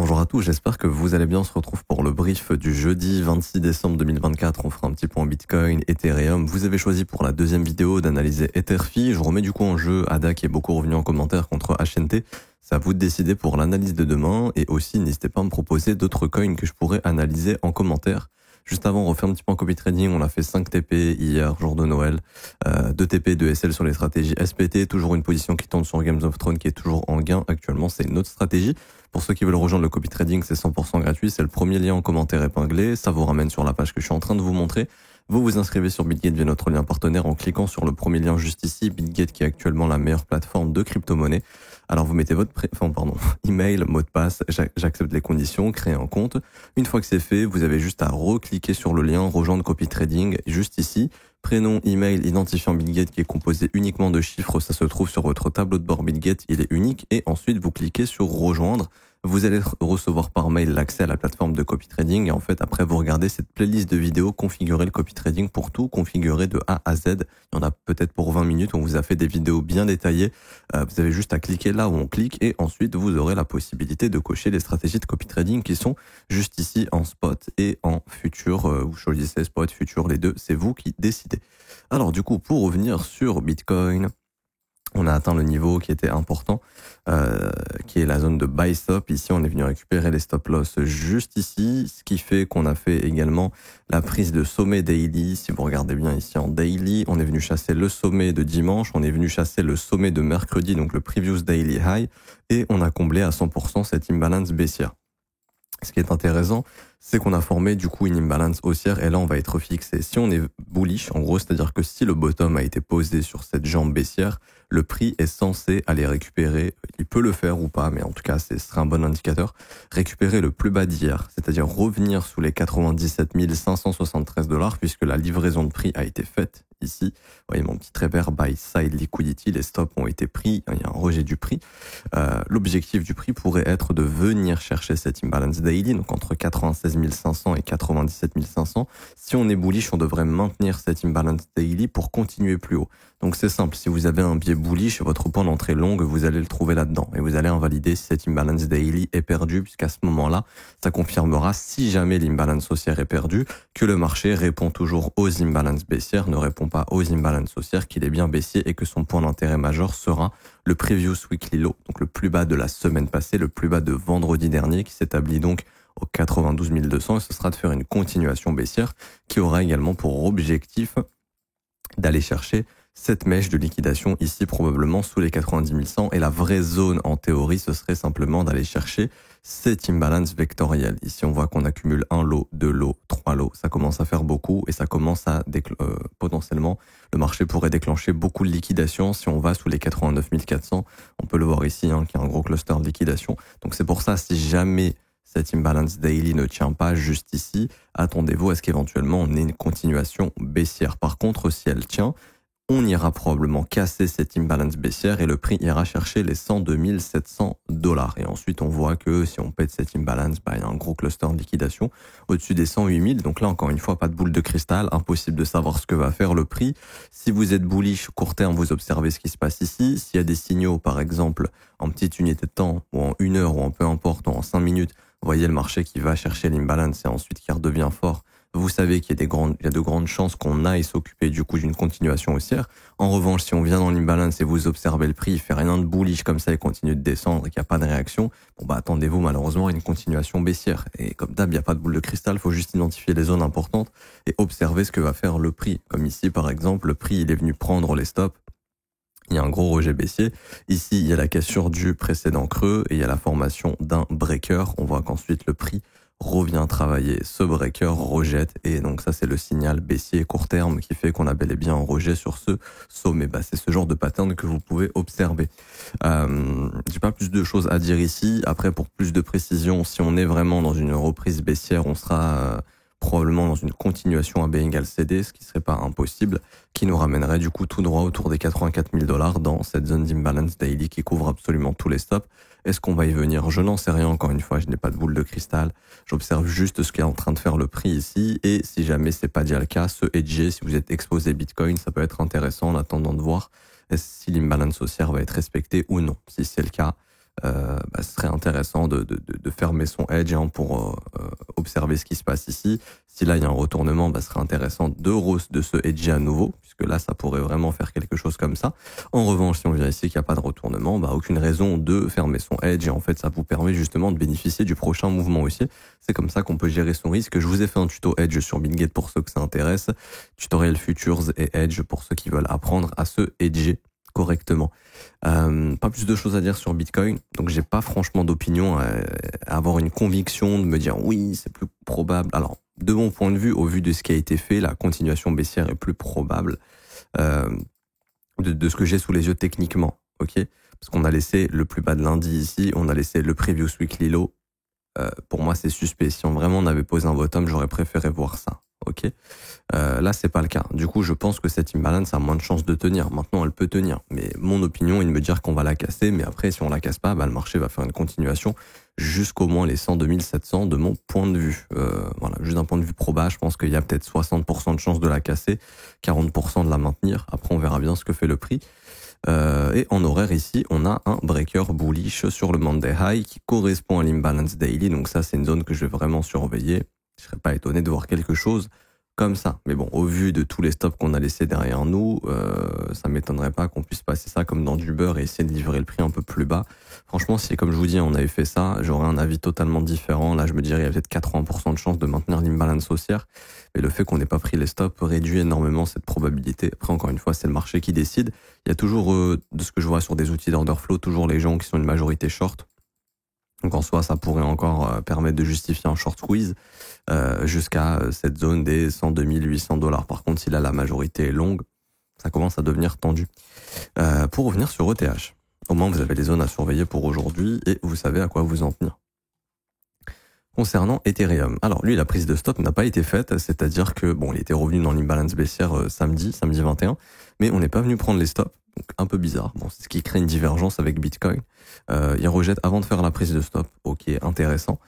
Bonjour à tous, j'espère que vous allez bien. On se retrouve pour le brief du jeudi 26 décembre 2024. On fera un petit point Bitcoin, Ethereum. Vous avez choisi pour la deuxième vidéo d'analyser Etherfi. Je remets du coup en jeu ADA qui est beaucoup revenu en commentaire contre HNT. C'est à vous de décider pour l'analyse de demain. Et aussi, n'hésitez pas à me proposer d'autres coins que je pourrais analyser en commentaire. Juste avant, on refait un petit point copy trading. On a fait 5 TP hier, jour de Noël. 2 TP, 2 SL sur les stratégies SPT. Toujours une position qui tourne sur Games of Thrones qui est toujours en gain. Actuellement, c'est une autre stratégie. Pour ceux qui veulent rejoindre le copy trading, c'est 100% gratuit. C'est le premier lien en commentaire épinglé. Ça vous ramène sur la page que je suis en train de vous montrer. Vous vous inscrivez sur BitGate via notre lien partenaire en cliquant sur le premier lien juste ici. BitGate qui est actuellement la meilleure plateforme de crypto-monnaie. Alors vous mettez votre email, mot de passe, j'accepte les conditions, créer un compte. Une fois que c'est fait, vous avez juste à recliquer sur le lien rejoindre copy trading juste ici. Prénom, email, identifiant BitGate qui est composé uniquement de chiffres, ça se trouve sur votre tableau de bord BitGate, il est unique. Et ensuite, vous cliquez sur rejoindre. Vous allez recevoir par mail l'accès à la plateforme de copy trading. Et en fait, après, vous regardez cette playlist de vidéos, configurer le copy trading pour tout configurer de A à Z. Il y en a peut-être pour 20 minutes. On vous a fait des vidéos bien détaillées. Vous avez juste à cliquer là où on clique et ensuite, vous aurez la possibilité de cocher les stratégies de copy trading qui sont juste ici en spot et en futur. Vous choisissez spot, futur, les deux. C'est vous qui décidez. Alors, du coup, pour revenir sur Bitcoin, on a atteint le niveau qui était important, qui est la zone de buy stop. Ici, on est venu récupérer les stop loss juste ici, ce qui fait qu'on a fait également la prise de sommet daily. Si vous regardez bien ici en daily, on est venu chasser le sommet de dimanche, on est venu chasser le sommet de mercredi, donc le previous daily high, et on a comblé à 100% cette imbalance baissière. Ce qui est intéressant, c'est qu'on a formé du coup une imbalance haussière et là on va être fixé. Si on est bullish, en gros, c'est-à-dire que si le bottom a été posé sur cette jambe baissière, le prix est censé aller récupérer, il peut le faire ou pas, mais en tout cas ce serait un bon indicateur, récupérer le plus bas d'hier, c'est-à-dire revenir sous les 97 573 $, puisque la livraison de prix a été faite ici. Vous voyez mon petit travers buy side liquidity, les stops ont été pris, il y a un rejet du prix. L'objectif du prix pourrait être de venir chercher cette imbalance daily, donc entre 96 500 et 97 500. Si on est bullish, on devrait maintenir cette imbalance daily pour continuer plus haut. Donc c'est simple, si vous avez un biais bullish, votre point d'entrée longue, vous allez le trouver là-dedans et vous allez invalider si cette imbalance daily est perdue, puisqu'à ce moment-là, ça confirmera, si jamais l'imbalance haussière est perdue, que le marché répond toujours aux imbalances baissières, ne répond pas aux imbalances haussières, qu'il est bien baissier et que son point d'intérêt majeur sera le previous weekly low, donc le plus bas de la semaine passée, le plus bas de vendredi dernier, qui s'établit donc au 92 200, et ce sera de faire une continuation baissière qui aura également pour objectif d'aller chercher cette mèche de liquidation ici probablement sous les 90 100, et la vraie zone en théorie ce serait simplement d'aller chercher cette imbalance vectorielle. Ici on voit qu'on accumule un lot, 2 lots, 3 lots, ça commence à faire beaucoup et ça commence à potentiellement le marché pourrait déclencher beaucoup de liquidation si on va sous les 89 400. On peut le voir ici qu'il y a un gros cluster de liquidation. Donc c'est pour ça, si jamais cette imbalance daily ne tient pas juste ici, attendez-vous à ce qu'éventuellement on ait une continuation baissière. Par contre, si elle tient, on ira probablement casser cette imbalance baissière et le prix ira chercher les 102 700 $. Et ensuite, on voit que si on pète cette imbalance, il y a un gros cluster de liquidation au-dessus des 108 000. Donc là, encore une fois, pas de boule de cristal, impossible de savoir ce que va faire le prix. Si vous êtes bullish court terme, vous observez ce qui se passe ici. S'il y a des signaux, par exemple, en petite unité de temps, ou en 1 heure, ou en peu importe, ou en 5 minutes, vous voyez le marché qui va chercher l'imbalance et ensuite qui redevient fort. Vous savez qu'il y a de grandes chances qu'on aille s'occuper du coup d'une continuation haussière. En revanche, si on vient dans l'imbalance et vous observez le prix, il fait rien de bullish comme ça et continue de descendre et qu'il n'y a pas de réaction, attendez-vous malheureusement à une continuation baissière. Et comme d'hab, il n'y a pas de boule de cristal, il faut juste identifier les zones importantes et observer ce que va faire le prix. Comme ici par exemple, le prix il est venu prendre les stops. Il y a un gros rejet baissier. Ici, il y a la cassure du précédent creux et il y a la formation d'un breaker. On voit qu'ensuite le prix revient travailler ce breaker, rejette, et donc ça c'est le signal baissier court terme qui fait qu'on a bel et bien un rejet sur ce sommet. C'est ce genre de pattern que vous pouvez observer. J'ai pas plus de choses à dire ici. Après, pour plus de précision, si on est vraiment dans une reprise baissière, on sera probablement dans une continuation à B égale CD, ce qui serait pas impossible, qui nous ramènerait du coup tout droit autour des 84 000 $ dans cette zone d'imbalance daily qui couvre absolument tous les stops. Est-ce qu'on va y venir? Je n'en sais rien, encore une fois, je n'ai pas de boule de cristal. J'observe juste ce qu'est en train de faire le prix ici, et si jamais c'est pas déjà le cas, ce hedger, si vous êtes exposé Bitcoin, ça peut être intéressant en attendant de voir si l'imbalance haussière va être respectée ou non. Si c'est le cas, ce serait intéressant de fermer son hedge pour observer ce qui se passe ici. Si là il y a un retournement, ce serait intéressant de se hedger à nouveau, puisque là ça pourrait vraiment faire quelque chose comme ça. En revanche, si on vient ici qu'il n'y a pas de retournement, aucune raison de fermer son hedge, et en fait ça vous permet justement de bénéficier du prochain mouvement haussier. C'est comme ça qu'on peut gérer son risque. Je vous ai fait un tuto hedge sur BitGet pour ceux que ça intéresse, tutoriel futures et hedge pour ceux qui veulent apprendre à se hedger correctement. Pas plus de choses à dire sur Bitcoin, donc j'ai pas franchement d'opinion à avoir une conviction de me dire oui c'est plus probable. Alors de mon point de vue, au vu de ce qui a été fait, la continuation baissière est plus probable de ce que j'ai sous les yeux techniquement, ok, parce qu'on a laissé le plus bas de lundi ici, on a laissé le previous weekly low. Pour moi c'est suspect. Si on avait posé un bottom, j'aurais préféré voir ça. Ok, là c'est pas le cas. Du coup, je pense que cette imbalance a moins de chances de tenir. Maintenant, elle peut tenir, mais mon opinion est de me dire qu'on va la casser. Mais après, si on la casse pas, le marché va faire une continuation jusqu'au moins les 102 700 de mon point de vue. Voilà, juste d'un point de vue proba, je pense qu'il y a peut-être 60% de chances de la casser, 40% de la maintenir. Après, on verra bien ce que fait le prix. Et en horaire ici, on a un breaker bullish sur le Monday High qui correspond à l'imbalance daily. Donc ça, c'est une zone que je vais vraiment surveiller. Je serais pas étonné de voir quelque chose comme ça. Mais bon, au vu de tous les stops qu'on a laissés derrière nous, ça m'étonnerait pas qu'on puisse passer ça comme dans du beurre et essayer de livrer le prix un peu plus bas. Franchement, si comme je vous dis, on avait fait ça, j'aurais un avis totalement différent. Là, je me dirais il y a peut-être 80% de chances de maintenir l'imbalance haussière. Mais le fait qu'on n'ait pas pris les stops réduit énormément cette probabilité. Après, encore une fois, c'est le marché qui décide. Il y a toujours, de ce que je vois sur des outils d'order flow, toujours les gens qui sont une majorité short. Donc en soi, ça pourrait encore permettre de justifier un short squeeze jusqu'à cette zone des 102 800 $. Par contre, si là la majorité est longue, ça commence à devenir tendu. Pour revenir sur ETH, au moins vous avez les zones à surveiller pour aujourd'hui et vous savez à quoi vous en tenir. Concernant Ethereum, alors lui la prise de stop n'a pas été faite, c'est-à-dire que bon, il était revenu dans l'imbalance baissière samedi 21, mais on n'est pas venu prendre les stops. Donc un peu bizarre. Bon, c'est ce qui crée une divergence avec Bitcoin. Il rejette avant de faire la prise de stop. Ok, intéressant.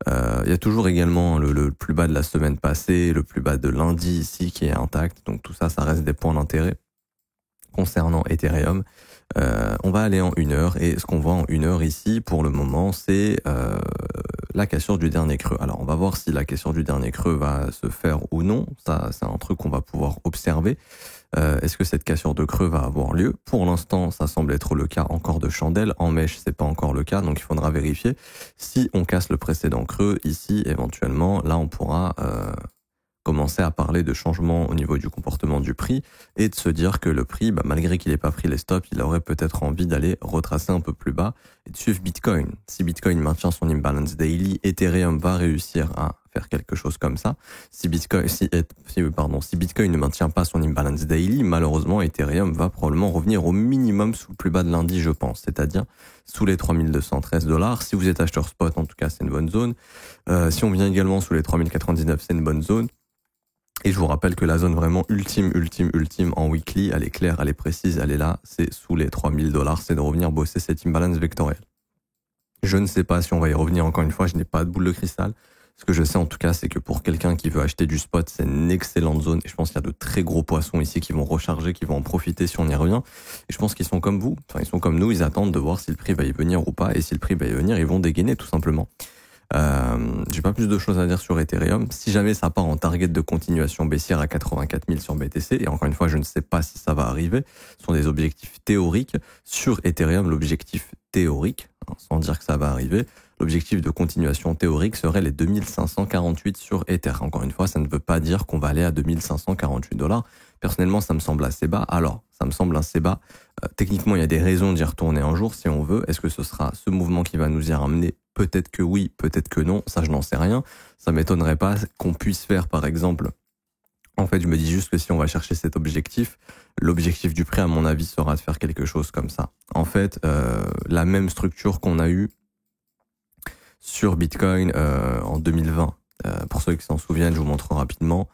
Il y a toujours également le plus bas de la semaine passée, le plus bas de lundi ici qui est intact. Donc tout ça, ça reste des points d'intérêt. Concernant Ethereum, on va aller en 1 heure et ce qu'on voit en 1 heure ici pour le moment, c'est la cassure du dernier creux. Alors on va voir si la cassure du dernier creux va se faire ou non. Ça, c'est un truc qu'on va pouvoir observer. Est-ce que cette cassure de creux va avoir lieu? Pour l'instant, ça semble être le cas encore de chandelle. En mèche, c'est pas encore le cas, donc il faudra vérifier. Si on casse le précédent creux, ici, éventuellement, là, on pourra commencer à parler de changement au niveau du comportement du prix et de se dire que le prix, malgré qu'il n'ait pas pris les stops, il aurait peut-être envie d'aller retracer un peu plus bas et de suivre Bitcoin. Si Bitcoin maintient son imbalance daily, Ethereum va réussir à faire quelque chose comme ça. Si Bitcoin ne maintient pas son imbalance daily, malheureusement, Ethereum va probablement revenir au minimum sous le plus bas de lundi, je pense, c'est-à-dire sous les 3213 $. Si vous êtes acheteur spot, en tout cas, c'est une bonne zone. Si on vient également sous les 3099, c'est une bonne zone. Et je vous rappelle que la zone vraiment ultime en weekly, elle est claire, elle est précise, elle est là, c'est sous les 3000 $, c'est de revenir bosser cette imbalance vectorielle. Je ne sais pas si on va y revenir encore une fois, je n'ai pas de boule de cristal. Ce que je sais en tout cas, c'est que pour quelqu'un qui veut acheter du spot, c'est une excellente zone. Et je pense qu'il y a de très gros poissons ici qui vont recharger, qui vont en profiter si on y revient. Et je pense qu'ils sont comme vous, enfin ils sont comme nous, ils attendent de voir si le prix va y venir ou pas. Et si le prix va y venir, ils vont dégainer tout simplement. J'ai pas plus de choses à dire sur Ethereum. Si jamais ça part en target de continuation baissière à 84 000 sur BTC, et encore une fois, je ne sais pas si ça va arriver, ce sont des objectifs théoriques. Sur Ethereum, l'objectif théorique, sans dire que ça va arriver, l'objectif de continuation théorique serait les 2548 sur Ether. Encore une fois, ça ne veut pas dire qu'on va aller à 2548 $. Personnellement, ça me semble assez bas. Alors, ça me semble assez bas. Techniquement, il y a des raisons d'y retourner un jour si on veut. Est-ce que ce sera ce mouvement qui va nous y ramener? Peut-être que oui, peut-être que non. Ça, je n'en sais rien. Ça m'étonnerait pas qu'on puisse faire, par exemple. En fait, je me dis juste que si on va chercher cet objectif, l'objectif du prix, à mon avis, sera de faire quelque chose comme ça. En fait, la même structure qu'on a eue sur Bitcoin en 2020. Pour ceux qui s'en souviennent, je vous montre rapidement.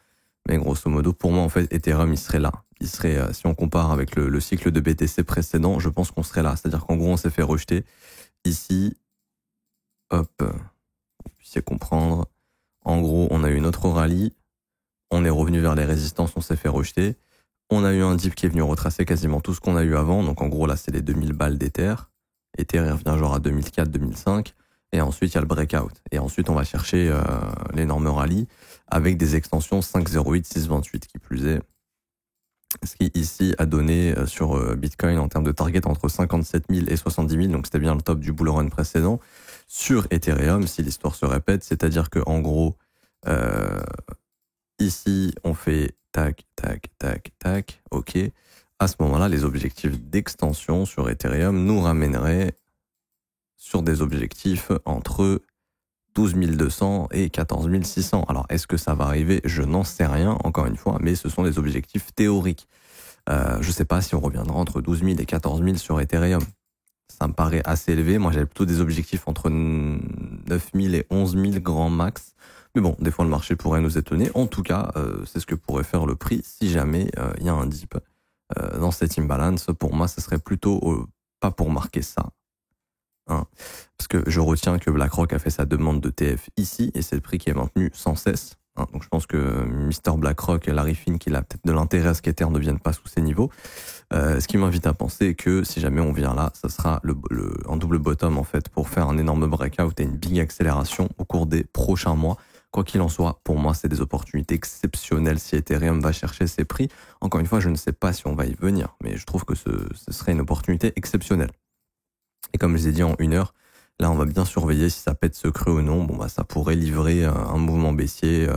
Mais grosso modo, pour moi, en fait, Ethereum, il serait là. Il serait, si on compare avec le cycle de BTC précédent, je pense qu'on serait là. C'est-à-dire qu'en gros, on s'est fait rejeter. Ici, hop, vous puissiez comprendre. En gros, on a eu notre rallye. On est revenu vers les résistances, on s'est fait rejeter. On a eu un dip qui est venu retracer quasiment tout ce qu'on a eu avant. Donc en gros, là, c'est les 2000 balles d'Ether. Ether revient genre à 2004, 2005. Et ensuite, il y a le breakout. Et ensuite, on va chercher l'énorme rallye avec des extensions 508, 628 qui plus est. Ce qui ici a donné sur Bitcoin en termes de target entre 57 000 et 70 000. Donc, c'était bien le top du bull run précédent. Sur Ethereum, si l'histoire se répète, c'est-à-dire que en gros, ici, on fait tac, tac, tac, tac, ok. À ce moment-là, les objectifs d'extension sur Ethereum nous ramèneraient sur des objectifs entre 12 200 et 14 600. Alors, est-ce que ça va arriver? Je n'en sais rien, encore une fois, mais ce sont des objectifs théoriques. Je ne sais pas si on reviendra entre 12 000 et 14 000 sur Ethereum. Ça me paraît assez élevé. Moi, j'avais plutôt des objectifs entre 9 000 et 11 000 grand max. Mais bon, des fois, le marché pourrait nous étonner. En tout cas, c'est ce que pourrait faire le prix si jamais il y a un dip dans cette imbalance. Pour moi, ce serait plutôt pas pour marquer ça. Hein. Parce que je retiens que BlackRock a fait sa demande de TF ici et c'est le prix qui est maintenu sans cesse. Hein. Donc je pense que Mr. BlackRock et Larry Fink, il a peut-être de l'intérêt à ce qu'Ether ne vienne pas sous ces niveaux. Ce qui m'invite à penser que si jamais on vient là, ça sera un double bottom en fait pour faire un énorme breakout et une big accélération au cours des prochains mois. Quoi qu'il en soit, pour moi, c'est des opportunités exceptionnelles si Ethereum va chercher ses prix. Encore une fois, je ne sais pas si on va y venir, mais je trouve que ce serait une opportunité exceptionnelle. Et comme je l'ai dit en 1 heure, là on va bien surveiller si ça pète ce creux ou non. Bon bah ça pourrait livrer un mouvement baissier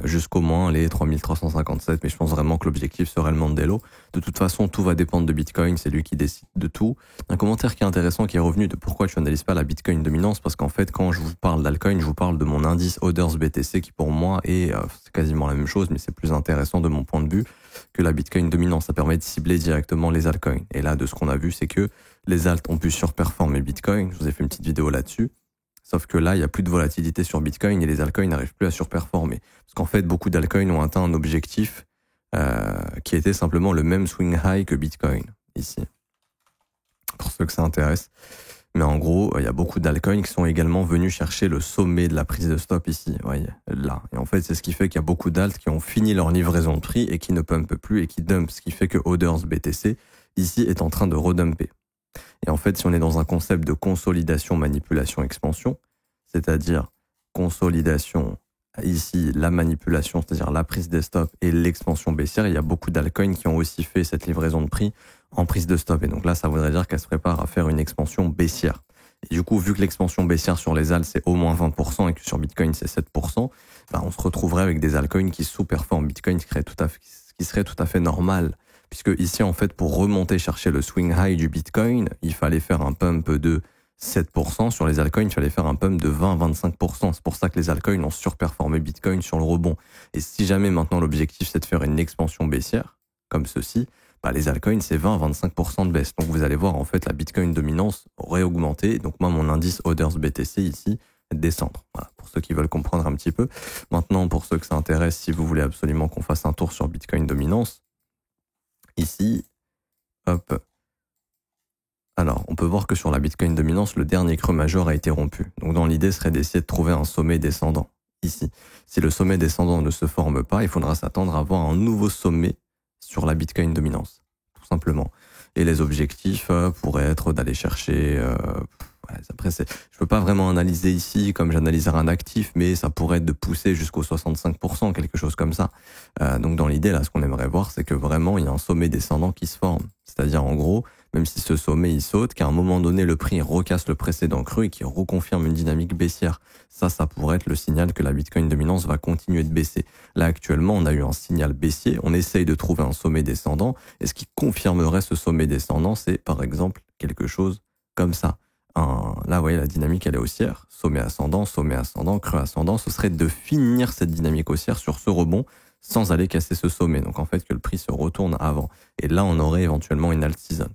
jusqu'au moins les 3357, mais je pense vraiment que l'objectif serait le Mandelo. De toute façon, tout va dépendre de Bitcoin, c'est lui qui décide de tout. Un commentaire qui est intéressant qui est revenu de pourquoi tu n'analyses pas la Bitcoin dominance, parce qu'en fait quand je vous parle d'altcoin, je vous parle de mon indice Others BTC qui pour moi est c'est quasiment la même chose, mais c'est plus intéressant de mon point de vue que la Bitcoin dominance. Ça permet de cibler directement les altcoins. Et là, de ce qu'on a vu, c'est que les alts ont pu surperformer Bitcoin. Je vous ai fait une petite vidéo là-dessus. Sauf que là, il n'y a plus de volatilité sur Bitcoin et les altcoins n'arrivent plus à surperformer. Parce qu'en fait, beaucoup d'altcoins ont atteint un objectif qui était simplement le même swing high que Bitcoin, ici. Pour ceux que ça intéresse. Mais en gros, il y a beaucoup d'altcoins qui sont également venus chercher le sommet de la prise de stop ici, vous voyez, là. Et en fait, c'est ce qui fait qu'il y a beaucoup d'alts qui ont fini leur livraison de prix et qui ne pumpent plus et qui dumpent. Ce qui fait que Others BTC, ici, est en train de redumper. Et en fait, si on est dans un concept de consolidation, manipulation, expansion, c'est-à-dire consolidation, ici, la manipulation, c'est-à-dire la prise des stops et l'expansion baissière, il y a beaucoup d'altcoins qui ont aussi fait cette livraison de prix en prise de stop. Et donc là, ça voudrait dire qu'elle se prépare à faire une expansion baissière. Et du coup, vu que l'expansion baissière sur les alts, c'est au moins 20% et que sur Bitcoin, c'est 7%, bah, on se retrouverait avec des altcoins qui sous-performent Bitcoin, ce qui serait tout à fait normal. Puisque ici, en fait, pour remonter chercher le swing high du Bitcoin, il fallait faire un pump de 7%. Sur les altcoins, il fallait faire un pump de 20-25%. C'est pour ça que les altcoins ont surperformé Bitcoin sur le rebond. Et si jamais maintenant l'objectif, c'est de faire une expansion baissière, comme ceci, bah, les altcoins, c'est 20-25% de baisse. Donc vous allez voir, en fait, la Bitcoin dominance aurait augmenté. Donc moi, mon indice Others BTC ici, descendre. Voilà, pour ceux qui veulent comprendre un petit peu. Maintenant, pour ceux que ça intéresse, si vous voulez absolument qu'on fasse un tour sur Bitcoin dominance, ici, hop. Alors, on peut voir que sur la Bitcoin dominance, le dernier creux majeur a été rompu. Donc, dans l'idée serait d'essayer de trouver un sommet descendant, ici. Si le sommet descendant ne se forme pas, il faudra s'attendre à avoir un nouveau sommet sur la Bitcoin dominance, tout simplement. Et les objectifs pourraient être d'aller chercher... après, je peux pas vraiment analyser ici comme j'analyserais un actif, mais ça pourrait être de pousser jusqu'au 65%, quelque chose comme ça. Donc dans l'idée, là, ce qu'on aimerait voir, c'est que vraiment, il y a un sommet descendant qui se forme. C'est-à-dire, en gros, même si ce sommet, il saute, qu'à un moment donné, le prix recasse le précédent creux et qui reconfirme une dynamique baissière. Ça pourrait être le signal que la Bitcoin dominance va continuer de baisser. Là, actuellement, on a eu un signal baissier. On essaye de trouver un sommet descendant. Et ce qui confirmerait ce sommet descendant, c'est, par exemple, quelque chose comme ça. Là, vous voyez, la dynamique, elle est haussière. Sommet ascendant, creux ascendant. Ce serait de finir cette dynamique haussière sur ce rebond sans aller casser ce sommet. Donc, en fait, que le prix se retourne avant. Et là, on aurait éventuellement une alt season.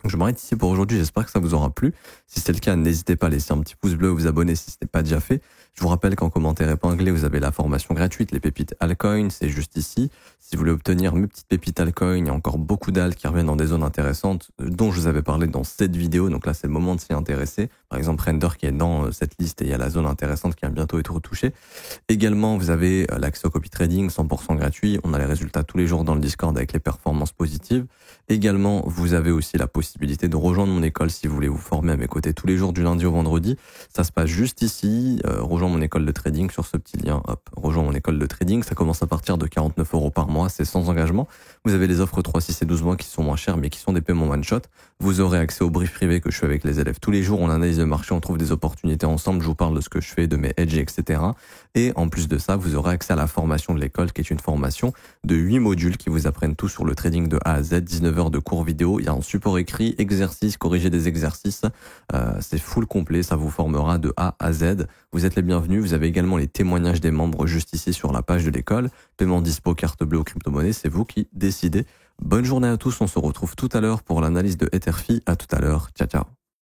Donc, je m'arrête ici pour aujourd'hui. J'espère que ça vous aura plu. Si c'est le cas, n'hésitez pas à laisser un petit pouce bleu ou vous abonner si ce n'est pas déjà fait. Je vous rappelle qu'en commentaire épinglé, vous avez la formation gratuite, les pépites altcoin, c'est juste ici. Si vous voulez obtenir mes petites pépites altcoin, il y a encore beaucoup d'alt qui reviennent dans des zones intéressantes dont je vous avais parlé dans cette vidéo. Donc là, c'est le moment de s'y intéresser. Par exemple, Render qui est dans cette liste et il y a la zone intéressante qui va bientôt être retouchée. Également, vous avez l'accès au copy trading 100% gratuit. On a les résultats tous les jours dans le Discord avec les performances positives. Également, vous avez aussi la possibilité de rejoindre mon école si vous voulez vous former à mes côtés tous les jours du lundi au vendredi. Ça se passe juste ici. Rejoins mon école de trading sur ce petit lien. Hop, rejoins mon école de trading. Ça commence à partir de 49 € par mois. C'est sans engagement. Vous avez les offres 3, 6 et 12 mois qui sont moins chères mais qui sont des paiements one shot. Vous aurez accès au brief privé que je fais avec les élèves tous les jours. On analyse le marché, on trouve des opportunités ensemble. Je vous parle de ce que je fais, de mes hedges, etc. Et en plus de ça, vous aurez accès à la formation de l'école qui est une formation de 8 modules qui vous apprennent tout sur le trading de A à Z, 19 heures de cours vidéo. Il y a un support écrit, exercices, corriger des exercices. C'est full complet, ça vous formera de A à Z. Vous êtes les bienvenus. Vous avez également les témoignages des membres juste ici sur la page de l'école. Paiement dispo, carte bleue ou crypto-monnaie, c'est vous qui décidez. Bonne journée à tous, on se retrouve tout à l'heure pour l'analyse de Etherfi. À tout à l'heure, ciao ciao.